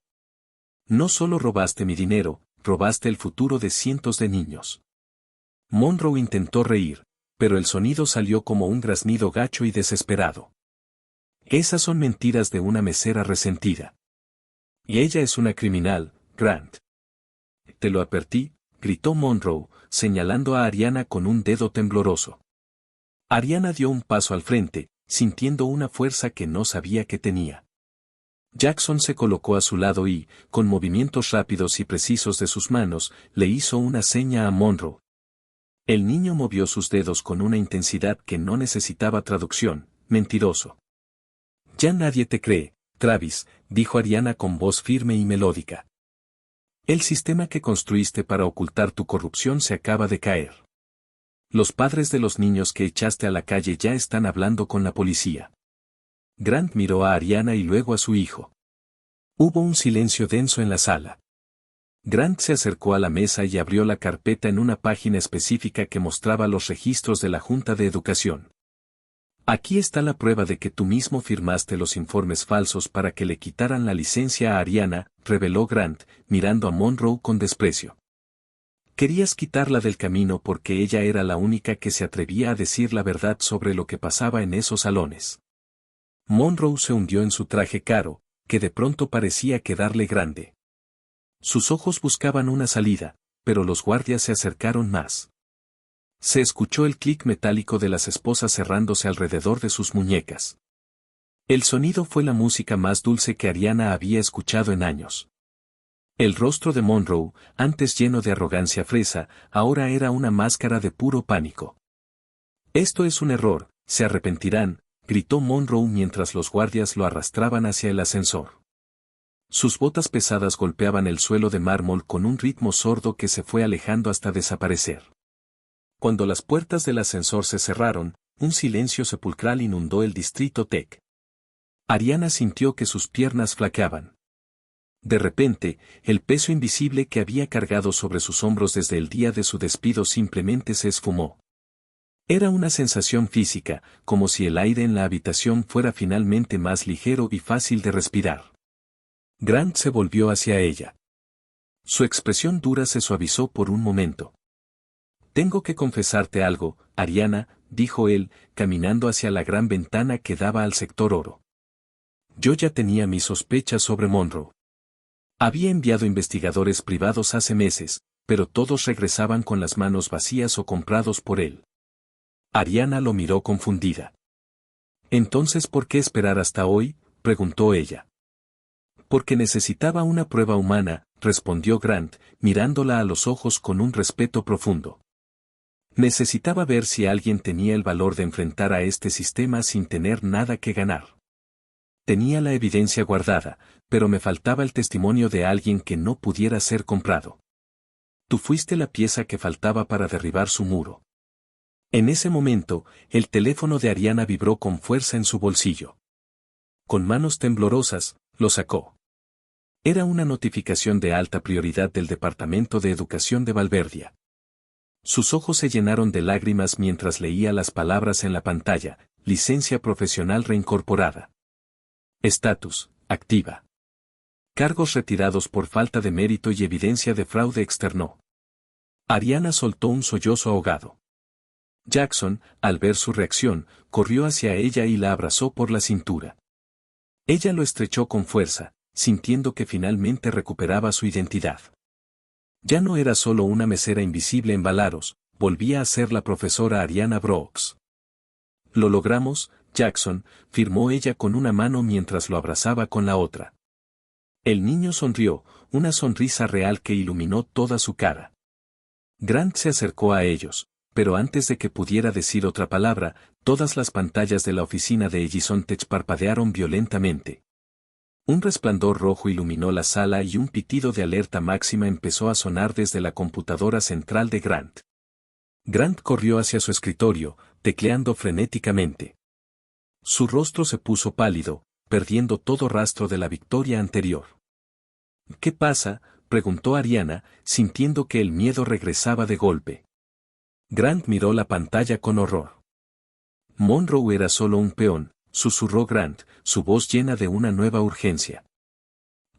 No solo robaste mi dinero, robaste el futuro de cientos de niños. Monroe intentó reír, pero el sonido salió como un graznido gacho y desesperado. Esas son mentiras de una mesera resentida. Y ella es una criminal, Grant. Te lo advertí, gritó Monroe, señalando a Ariana con un dedo tembloroso. Ariana dio un paso al frente, sintiendo una fuerza que no sabía que tenía. Jackson se colocó a su lado y, con movimientos rápidos y precisos de sus manos, le hizo una seña a Monroe. El niño movió sus dedos con una intensidad que no necesitaba traducción. Mentiroso. Ya nadie te cree, Travis, dijo Ariana con voz firme y melódica. El sistema que construiste para ocultar tu corrupción se acaba de caer. Los padres de los niños que echaste a la calle ya están hablando con la policía. Grant miró a Ariana y luego a su hijo. Hubo un silencio denso en la sala. Grant se acercó a la mesa y abrió la carpeta en una página específica que mostraba los registros de la Junta de Educación. Aquí está la prueba de que tú mismo firmaste los informes falsos para que le quitaran la licencia a Ariana, reveló Grant, mirando a Monroe con desprecio. Querías quitarla del camino porque ella era la única que se atrevía a decir la verdad sobre lo que pasaba en esos salones. Monroe se hundió en su traje caro, que de pronto parecía quedarle grande. Sus ojos buscaban una salida, pero los guardias se acercaron más. Se escuchó el clic metálico de las esposas cerrándose alrededor de sus muñecas. El sonido fue la música más dulce que Ariana había escuchado en años. El rostro de Monroe, antes lleno de arrogancia fresa, ahora era una máscara de puro pánico. Esto es un error, se arrepentirán, gritó Monroe mientras los guardias lo arrastraban hacia el ascensor. Sus botas pesadas golpeaban el suelo de mármol con un ritmo sordo que se fue alejando hasta desaparecer. Cuando las puertas del ascensor se cerraron, un silencio sepulcral inundó el distrito Tech. Ariana sintió que sus piernas flaqueaban. De repente, el peso invisible que había cargado sobre sus hombros desde el día de su despido simplemente se esfumó. Era una sensación física, como si el aire en la habitación fuera finalmente más ligero y fácil de respirar. Grant se volvió hacia ella. Su expresión dura se suavizó por un momento. Tengo que confesarte algo, Ariana, dijo él, caminando hacia la gran ventana que daba al sector oro. Yo ya tenía mis sospechas sobre Monroe. Había enviado investigadores privados hace meses, pero todos regresaban con las manos vacías o comprados por él. Ariana lo miró confundida. ¿Entonces por qué esperar hasta hoy?, preguntó ella. Porque necesitaba una prueba humana, respondió Grant, mirándola a los ojos con un respeto profundo. Necesitaba ver si alguien tenía el valor de enfrentar a este sistema sin tener nada que ganar. Tenía la evidencia guardada, pero me faltaba el testimonio de alguien que no pudiera ser comprado. Tú fuiste la pieza que faltaba para derribar su muro. En ese momento, el teléfono de Ariana vibró con fuerza en su bolsillo. Con manos temblorosas, lo sacó. Era una notificación de alta prioridad del Departamento de Educación de Valverdia. Sus ojos se llenaron de lágrimas mientras leía las palabras en la pantalla: licencia profesional reincorporada. Estatus, activa. Cargos retirados por falta de mérito y evidencia de fraude externo. Ariana soltó un sollozo ahogado. Jackson, al ver su reacción, corrió hacia ella y la abrazó por la cintura. Ella lo estrechó con fuerza, sintiendo que finalmente recuperaba su identidad. Ya no era solo una mesera invisible en Valaros, volvía a ser la profesora Ariana Brooks. Lo logramos, Jackson, firmó ella con una mano mientras lo abrazaba con la otra. El niño sonrió, una sonrisa real que iluminó toda su cara. Grant se acercó a ellos, pero antes de que pudiera decir otra palabra, todas las pantallas de la oficina de Ellison Tech parpadearon violentamente. Un resplandor rojo iluminó la sala y un pitido de alerta máxima empezó a sonar desde la computadora central de Grant. Grant corrió hacia su escritorio, tecleando frenéticamente. Su rostro se puso pálido, perdiendo todo rastro de la victoria anterior. ¿Qué pasa?, preguntó Ariana, sintiendo que el miedo regresaba de golpe. Grant miró la pantalla con horror. Monroe era solo un peón, susurró Grant, su voz llena de una nueva urgencia.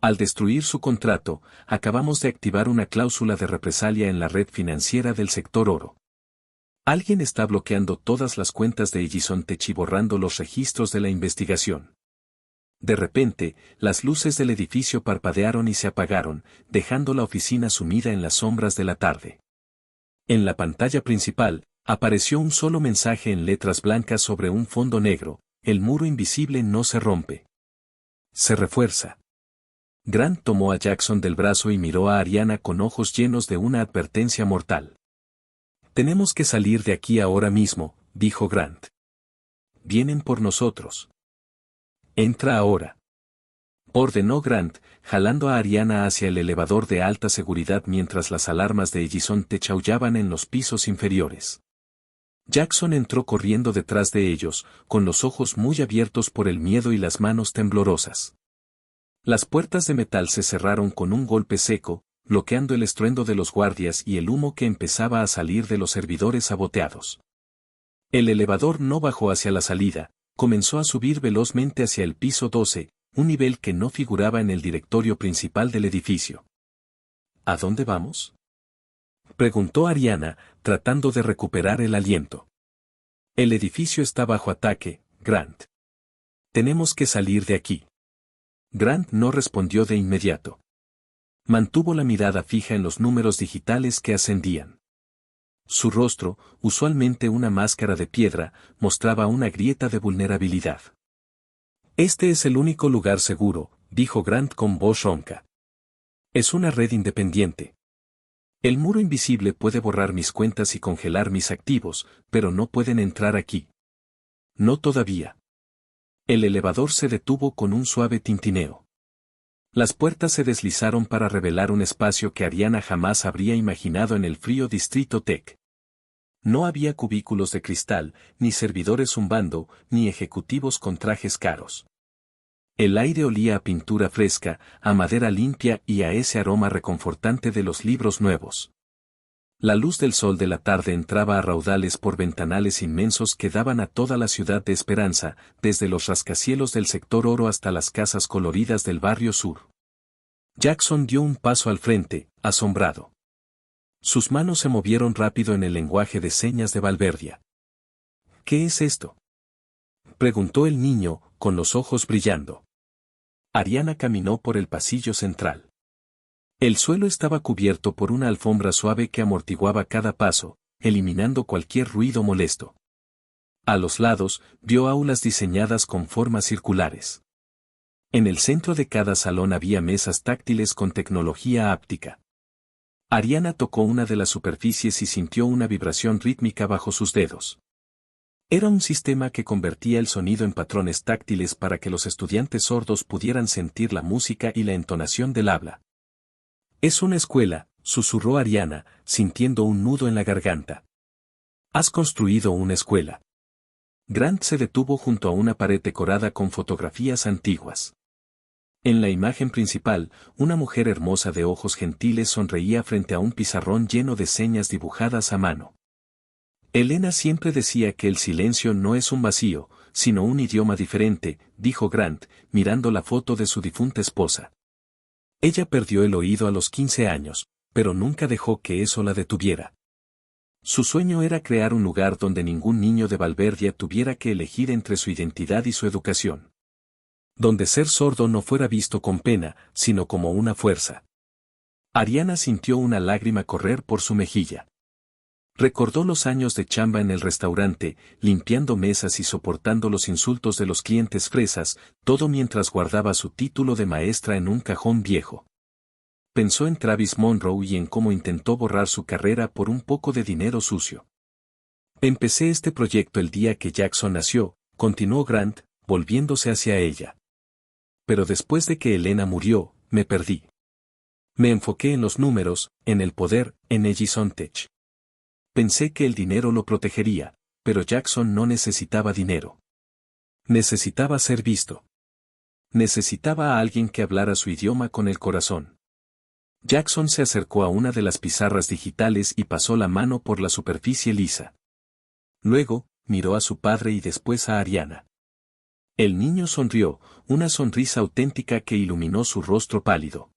Al destruir su contrato, acabamos de activar una cláusula de represalia en la red financiera del sector oro. Alguien está bloqueando todas las cuentas de Ellison Tech y borrando los registros de la investigación. De repente, las luces del edificio parpadearon y se apagaron, dejando la oficina sumida en las sombras de la tarde. En la pantalla principal, apareció un solo mensaje en letras blancas sobre un fondo negro: el muro invisible no se rompe. Se refuerza. Grant tomó a Jackson del brazo y miró a Ariana con ojos llenos de una advertencia mortal. Tenemos que salir de aquí ahora mismo, dijo Grant. Vienen por nosotros. Entra ahora. Ordenó Grant, jalando a Ariana hacia el elevador de alta seguridad mientras las alarmas de Ellison Tech aullaban en los pisos inferiores. Jackson entró corriendo detrás de ellos, con los ojos muy abiertos por el miedo y las manos temblorosas. Las puertas de metal se cerraron con un golpe seco, bloqueando el estruendo de los guardias y el humo que empezaba a salir de los servidores saboteados. El elevador no bajó hacia la salida, comenzó a subir velozmente hacia el piso 12, un nivel que no figuraba en el directorio principal del edificio. ¿A dónde vamos?, preguntó Ariana, tratando de recuperar el aliento. El edificio está bajo ataque, Grant. Tenemos que salir de aquí. Grant no respondió de inmediato. Mantuvo la mirada fija en los números digitales que ascendían. Su rostro, usualmente una máscara de piedra, mostraba una grieta de vulnerabilidad. Este es el único lugar seguro, dijo Grant con voz ronca. Es una red independiente. El muro invisible puede borrar mis cuentas y congelar mis activos, pero no pueden entrar aquí. No todavía. El elevador se detuvo con un suave tintineo. Las puertas se deslizaron para revelar un espacio que Ariana jamás habría imaginado en el frío Distrito Tech. No había cubículos de cristal, ni servidores zumbando, ni ejecutivos con trajes caros. El aire olía a pintura fresca, a madera limpia y a ese aroma reconfortante de los libros nuevos. La luz del sol de la tarde entraba a raudales por ventanales inmensos que daban a toda la ciudad de Esperanza, desde los rascacielos del sector oro hasta las casas coloridas del barrio sur. Jackson dio un paso al frente, asombrado. Sus manos se movieron rápido en el lenguaje de señas de Valverdia. ¿Qué es esto?, preguntó el niño, con los ojos brillando. Ariana caminó por el pasillo central. El suelo estaba cubierto por una alfombra suave que amortiguaba cada paso, eliminando cualquier ruido molesto. A los lados, vio aulas diseñadas con formas circulares. En el centro de cada salón había mesas táctiles con tecnología áptica. Ariana tocó una de las superficies y sintió una vibración rítmica bajo sus dedos. Era un sistema que convertía el sonido en patrones táctiles para que los estudiantes sordos pudieran sentir la música y la entonación del habla. Es una escuela, susurró Ariana, sintiendo un nudo en la garganta. Has construido una escuela. Grant se detuvo junto a una pared decorada con fotografías antiguas. En la imagen principal, una mujer hermosa de ojos gentiles sonreía frente a un pizarrón lleno de señas dibujadas a mano. Elena siempre decía que el silencio no es un vacío, sino un idioma diferente, dijo Grant, mirando la foto de su difunta esposa. Ella perdió el oído a los 15 años, pero nunca dejó que eso la detuviera. Su sueño era crear un lugar donde ningún niño de Valverdia tuviera que elegir entre su identidad y su educación. Donde ser sordo no fuera visto con pena, sino como una fuerza. Ariana sintió una lágrima correr por su mejilla. Recordó los años de chamba en el restaurante, limpiando mesas y soportando los insultos de los clientes fresas, todo mientras guardaba su título de maestra en un cajón viejo. Pensó en Travis Monroe y en cómo intentó borrar su carrera por un poco de dinero sucio. Empecé este proyecto el día que Jackson nació, continuó Grant, volviéndose hacia ella. Pero después de que Elena murió, me perdí. Me enfoqué en los números, en el poder, en Edison Tech. Pensé que el dinero lo protegería, pero Jackson no necesitaba dinero. Necesitaba ser visto. Necesitaba a alguien que hablara su idioma con el corazón. Jackson se acercó a una de las pizarras digitales y pasó la mano por la superficie lisa. Luego, miró a su padre y después a Ariana. El niño sonrió, una sonrisa auténtica que iluminó su rostro pálido.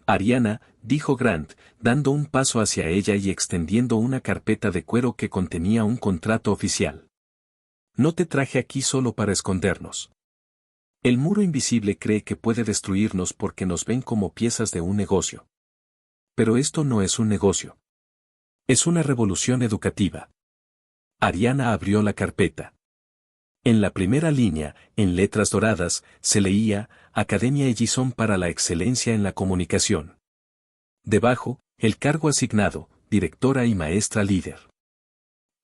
Ariana, dijo Grant, dando un paso hacia ella y extendiendo una carpeta de cuero que contenía un contrato oficial. No te traje aquí solo para escondernos. El muro invisible cree que puede destruirnos porque nos ven como piezas de un negocio. Pero esto no es un negocio. Es una revolución educativa. Ariana abrió la carpeta. En la primera línea, en letras doradas, se leía, Academia Edison para la excelencia en la comunicación. Debajo, el cargo asignado, directora y maestra líder.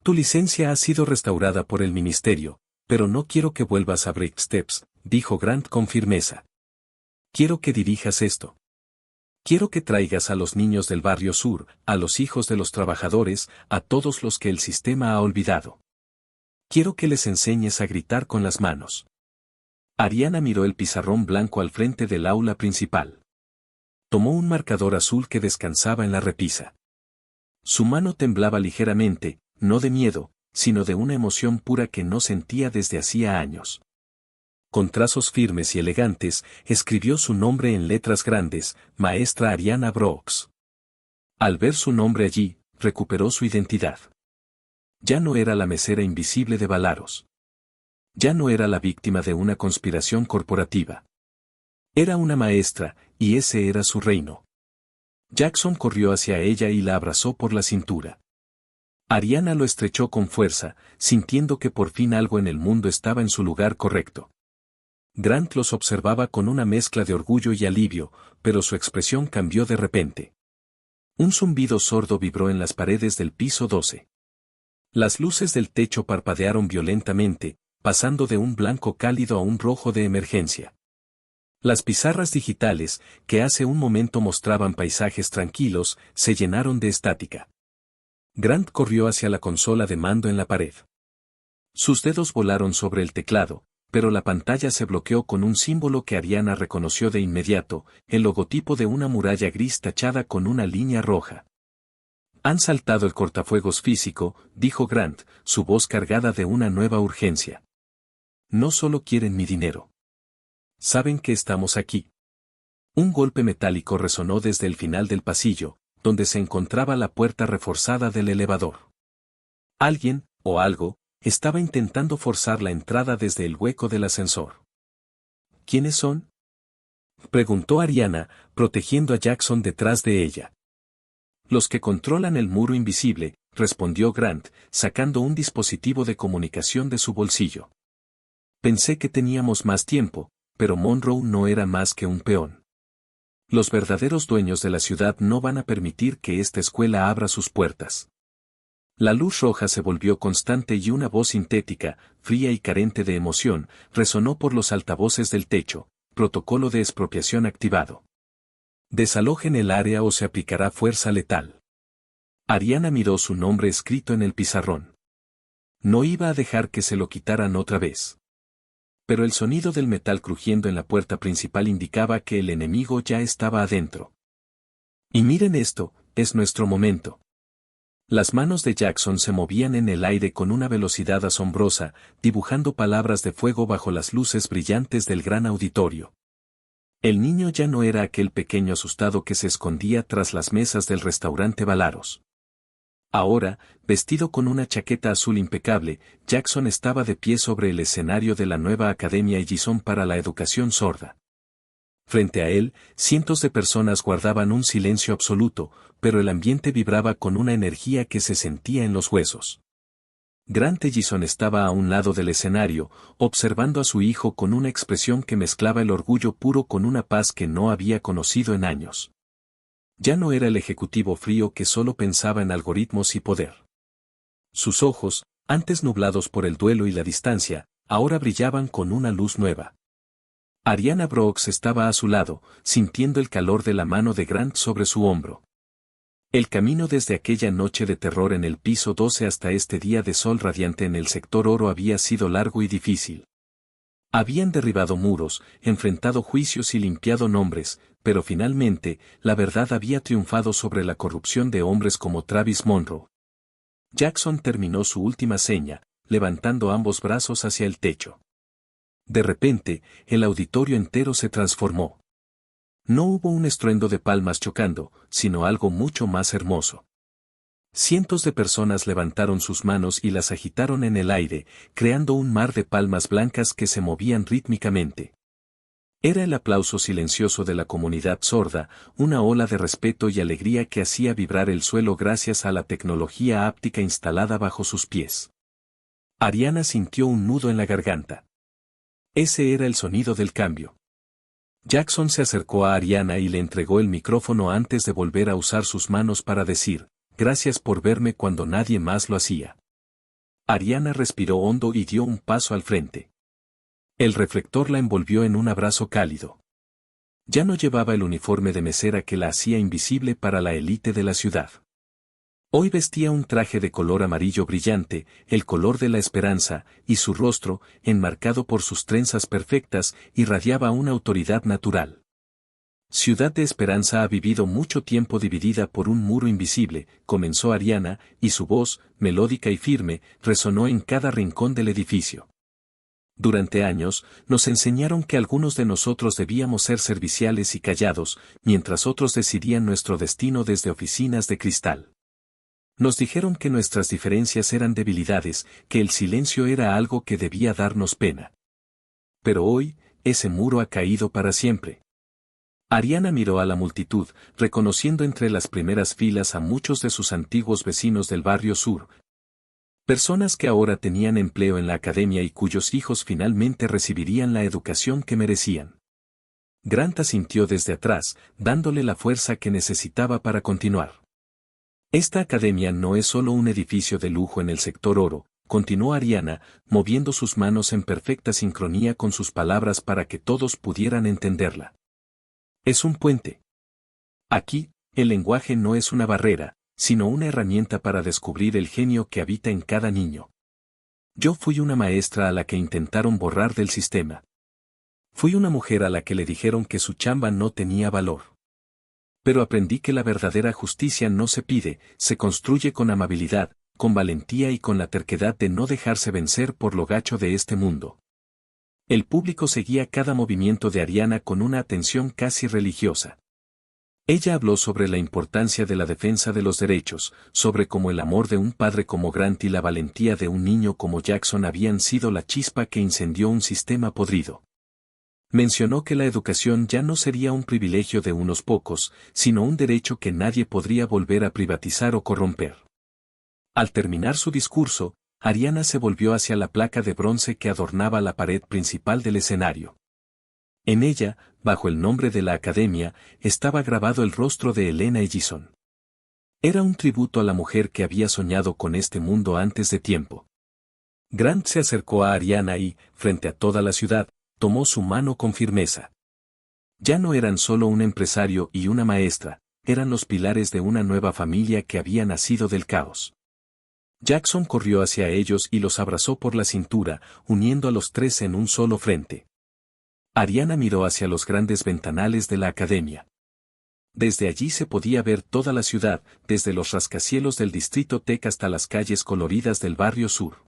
Tu licencia ha sido restaurada por el ministerio, pero no quiero que vuelvas a Break Steps, dijo Grant con firmeza. Quiero que dirijas esto. Quiero que traigas a los niños del barrio sur, a los hijos de los trabajadores, a todos los que el sistema ha olvidado. Quiero que les enseñes a gritar con las manos. Ariana miró el pizarrón blanco al frente del aula principal. Tomó un marcador azul que descansaba en la repisa. Su mano temblaba ligeramente, no de miedo, sino de una emoción pura que no sentía desde hacía años. Con trazos firmes y elegantes, escribió su nombre en letras grandes, Maestra Ariana Brooks. Al ver su nombre allí, recuperó su identidad. Ya no era la mesera invisible de Valaros. Ya no era la víctima de una conspiración corporativa. Era una maestra, y ese era su reino. Jackson corrió hacia ella y la abrazó por la cintura. Ariana lo estrechó con fuerza, sintiendo que por fin algo en el mundo estaba en su lugar correcto. Grant los observaba con una mezcla de orgullo y alivio, pero su expresión cambió de repente. Un zumbido sordo vibró en las paredes del piso 12. Las luces del techo parpadearon violentamente, pasando de un blanco cálido a un rojo de emergencia. Las pizarras digitales, que hace un momento mostraban paisajes tranquilos, se llenaron de estática. Grant corrió hacia la consola de mando en la pared. Sus dedos volaron sobre el teclado, pero la pantalla se bloqueó con un símbolo que Ariana reconoció de inmediato, el logotipo de una muralla gris tachada con una línea roja. Han saltado el cortafuegos físico, dijo Grant, su voz cargada de una nueva urgencia. No solo quieren mi dinero. Saben que estamos aquí. Un golpe metálico resonó desde el final del pasillo, donde se encontraba la puerta reforzada del elevador. Alguien, o algo, estaba intentando forzar la entrada desde el hueco del ascensor. ¿Quiénes son?, preguntó Ariana, protegiendo a Jackson detrás de ella. Los que controlan el muro invisible, respondió Grant, sacando un dispositivo de comunicación de su bolsillo. Pensé que teníamos más tiempo, pero Monroe no era más que un peón. Los verdaderos dueños de la ciudad no van a permitir que esta escuela abra sus puertas. La luz roja se volvió constante y una voz sintética, fría y carente de emoción, resonó por los altavoces del techo. Protocolo de expropiación activado. Desalojen el área o se aplicará fuerza letal. Ariana miró su nombre escrito en el pizarrón. No iba a dejar que se lo quitaran otra vez. Pero el sonido del metal crujiendo en la puerta principal indicaba que el enemigo ya estaba adentro. Y miren esto, es nuestro momento. Las manos de Jackson se movían en el aire con una velocidad asombrosa, dibujando palabras de fuego bajo las luces brillantes del gran auditorio. El niño ya no era aquel pequeño asustado que se escondía tras las mesas del restaurante Valaros. Ahora, vestido con una chaqueta azul impecable, Jackson estaba de pie sobre el escenario de la nueva Academia Edison para la Educación Sorda. Frente a él, cientos de personas guardaban un silencio absoluto, pero el ambiente vibraba con una energía que se sentía en los huesos. Grant Edison estaba a un lado del escenario, observando a su hijo con una expresión que mezclaba el orgullo puro con una paz que no había conocido en años. Ya no era el ejecutivo frío que solo pensaba en algoritmos y poder. Sus ojos, antes nublados por el duelo y la distancia, ahora brillaban con una luz nueva. Ariana Brooks estaba a su lado, sintiendo el calor de la mano de Grant sobre su hombro. El camino desde aquella noche de terror en el piso 12 hasta este día de sol radiante en el sector oro había sido largo y difícil. Habían derribado muros, enfrentado juicios y limpiado nombres, pero finalmente, la verdad había triunfado sobre la corrupción de hombres como Travis Monroe. Jackson terminó su última seña, levantando ambos brazos hacia el techo. De repente, el auditorio entero se transformó. No hubo un estruendo de palmas chocando, sino algo mucho más hermoso. Cientos de personas levantaron sus manos y las agitaron en el aire, creando un mar de palmas blancas que se movían rítmicamente. Era el aplauso silencioso de la comunidad sorda, una ola de respeto y alegría que hacía vibrar el suelo gracias a la tecnología áptica instalada bajo sus pies. Ariana sintió un nudo en la garganta. Ese era el sonido del cambio. Jackson se acercó a Ariana y le entregó el micrófono antes de volver a usar sus manos para decir, «Gracias por verme cuando nadie más lo hacía». Ariana respiró hondo y dio un paso al frente. El reflector la envolvió en un abrazo cálido. Ya no llevaba el uniforme de mesera que la hacía invisible para la élite de la ciudad. Hoy vestía un traje de color amarillo brillante, el color de la esperanza, y su rostro, enmarcado por sus trenzas perfectas, irradiaba una autoridad natural. Ciudad de Esperanza ha vivido mucho tiempo dividida por un muro invisible, comenzó Ariana, y su voz, melódica y firme, resonó en cada rincón del edificio. Durante años, nos enseñaron que algunos de nosotros debíamos ser serviciales y callados, mientras otros decidían nuestro destino desde oficinas de cristal. Nos dijeron que nuestras diferencias eran debilidades, que el silencio era algo que debía darnos pena. Pero hoy, ese muro ha caído para siempre. Ariana miró a la multitud, reconociendo entre las primeras filas a muchos de sus antiguos vecinos del barrio sur. Personas que ahora tenían empleo en la academia y cuyos hijos finalmente recibirían la educación que merecían. Grant asintió desde atrás, dándole la fuerza que necesitaba para continuar. Esta academia no es solo un edificio de lujo en el sector oro, continuó Ariana, moviendo sus manos en perfecta sincronía con sus palabras para que todos pudieran entenderla. Es un puente. Aquí, el lenguaje no es una barrera, sino una herramienta para descubrir el genio que habita en cada niño. Yo fui una maestra a la que intentaron borrar del sistema. Fui una mujer a la que le dijeron que su chamba no tenía valor. Pero aprendí que la verdadera justicia no se pide, se construye con amabilidad, con valentía y con la terquedad de no dejarse vencer por lo gacho de este mundo. El público seguía cada movimiento de Ariana con una atención casi religiosa. Ella habló sobre la importancia de la defensa de los derechos, sobre cómo el amor de un padre como Grant y la valentía de un niño como Jackson habían sido la chispa que incendió un sistema podrido. Mencionó que la educación ya no sería un privilegio de unos pocos, sino un derecho que nadie podría volver a privatizar o corromper. Al terminar su discurso, Ariana se volvió hacia la placa de bronce que adornaba la pared principal del escenario. En ella, bajo el nombre de la academia, estaba grabado el rostro de Elena Ellison. Era un tributo a la mujer que había soñado con este mundo antes de tiempo. Grant se acercó a Ariana y, frente a toda la ciudad, tomó su mano con firmeza. Ya no eran solo un empresario y una maestra, eran los pilares de una nueva familia que había nacido del caos. Jackson corrió hacia ellos y los abrazó por la cintura, uniendo a los tres en un solo frente. Ariana miró hacia los grandes ventanales de la academia. Desde allí se podía ver toda la ciudad, desde los rascacielos del distrito Tech hasta las calles coloridas del barrio sur.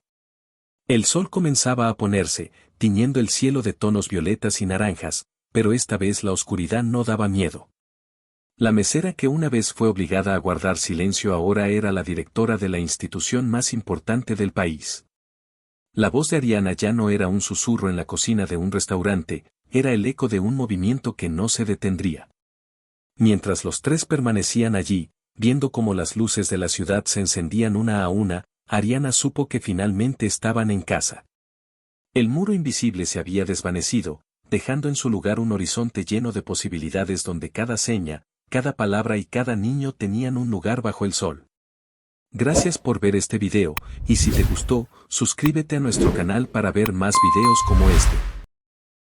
El sol comenzaba a ponerse, tiñendo el cielo de tonos violetas y naranjas, pero esta vez la oscuridad no daba miedo. La mesera que una vez fue obligada a guardar silencio ahora era la directora de la institución más importante del país. La voz de Ariana ya no era un susurro en la cocina de un restaurante, era el eco de un movimiento que no se detendría. Mientras los tres permanecían allí, viendo cómo las luces de la ciudad se encendían una a una, Ariana supo que finalmente estaban en casa. El muro invisible se había desvanecido, dejando en su lugar un horizonte lleno de posibilidades donde cada seña, cada palabra y cada niño tenían un lugar bajo el sol. Gracias por ver este video, y si te gustó, suscríbete a nuestro canal para ver más videos como este.